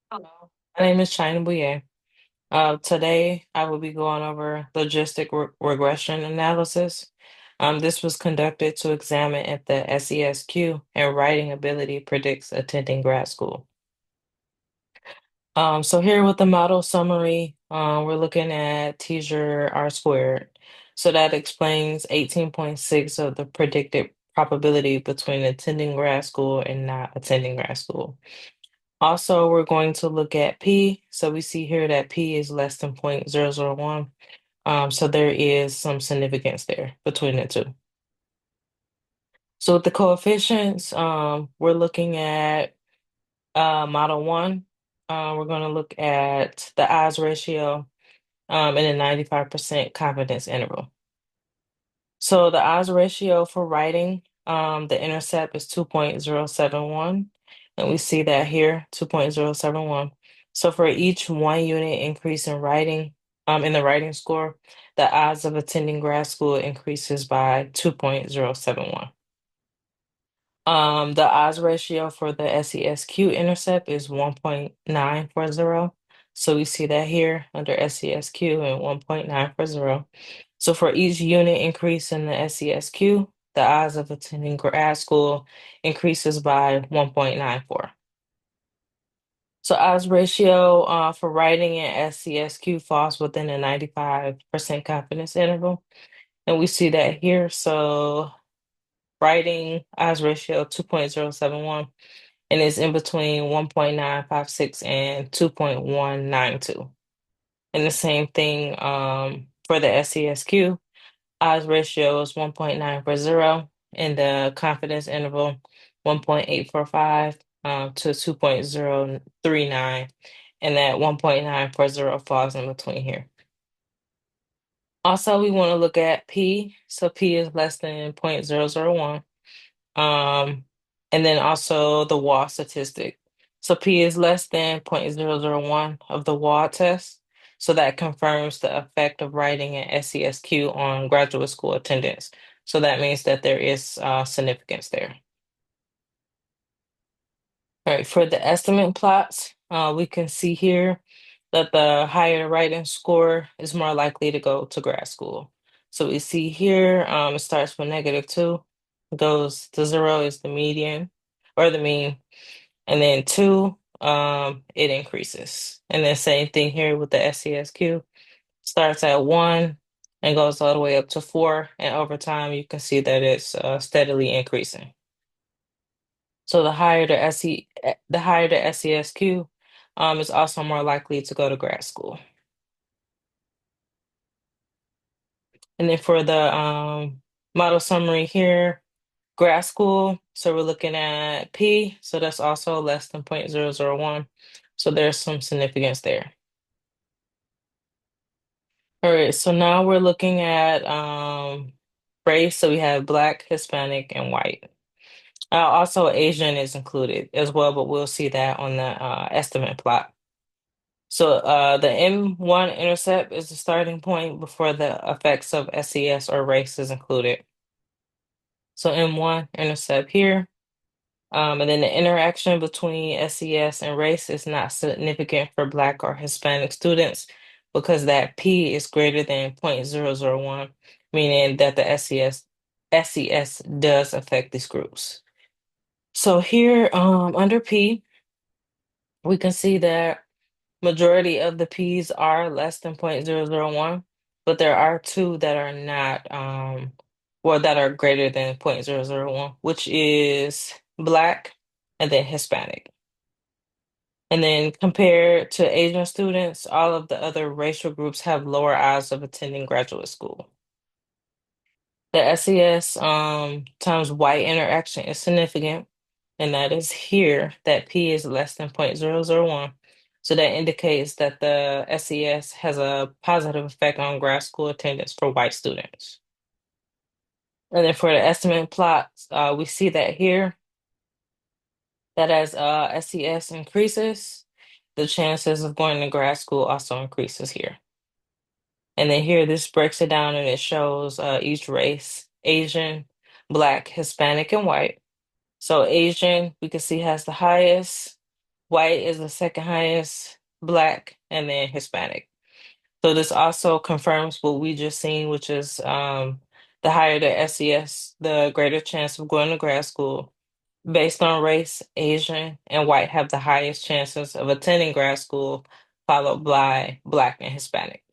Hello, my name is China Bouye. Today, I will be going over logistic regression analysis. This was conducted to examine if the SESQ and writing ability predicts attending grad school. So here with the model summary, we're looking at teacher R squared. So that explains 18.6 of the predicted probability between attending grad school and not attending grad school. Also, we're going to look at P. So we see here that P is less than 0.001. So there is some significance there between the two. So with the coefficients, we're looking at model one. We're going to look at the odds ratio and a 95% confidence interval. So the odds ratio for writing, the intercept is 2.071, and we see that here, 2.071. So for each 1 unit increase in writing, in the writing score, the odds of attending grad school increases by 2.071. The odds ratio for the SESQ intercept is 1.940. So we see that here under SESQ and 1.940. So for each unit increase in the SESQ, the odds of attending grad school increases by 1.94. So odds ratio for writing in SCSQ falls within a 95% confidence interval. And we see that here. So writing odds ratio 2.071 and is in between 1.956 and 2.192. And the same thing for the SCSQ. Odds ratio is 1.940 and the confidence interval 1.845 to 2.039. And that 1.940 falls in between here. Also, we want to look at P. So P is less than 0.001. Um, and then also the Wall statistic. So P is less than 0.001 of the Wall test. So that confirms the effect of writing an SESQ on graduate school attendance. So that means that there is significance there. All right, for the estimate plots, we can see here that the higher the writing score is more likely to go to grad school. So we see here, it starts with -2, goes to 0 is the median or the mean, and then 2, it increases. And then same thing here with the SESQ, starts at 1 and goes all the way up to 4, and over time you can see that it's steadily increasing. So the higher the SESQ, is also more likely to go to grad school. And then for the model summary here, grad school, so we're looking at P, so that's also less than 0.001. So there's some significance there. All right, so now we're looking at race. So we have Black, Hispanic, and white. Also, Asian is included as well, but we'll see that on the estimate plot. So the M1 intercept is the starting point before the effects of SES or race is included. So M1 intercept here. And then the interaction between SES and race is not significant for Black or Hispanic students because that P is greater than 0.001, meaning that the SES does affect these groups. So here under P, we can see that majority of the P's are less than 0.001, but there are two that are not, well, that are greater than 0.001, which is Black and then Hispanic. And then compared to Asian students, all of the other racial groups have lower odds of attending graduate school. The SES times white interaction is significant, and that is here that P is less than 0.001. So that indicates that the SES has a positive effect on grad school attendance for white students. And then for the estimate plots, we see that here, that as SES increases, the chances of going to grad school also increases here. And then here, this breaks it down and it shows each race, Asian, Black, Hispanic, and white. So Asian, we can see has the highest. white is the second highest, black, and then Hispanic. So this also confirms what we just seen, which is the higher the SES, the greater chance of going to grad school. Based on race, Asian and white have the highest chances of attending grad school, followed by Black and Hispanic.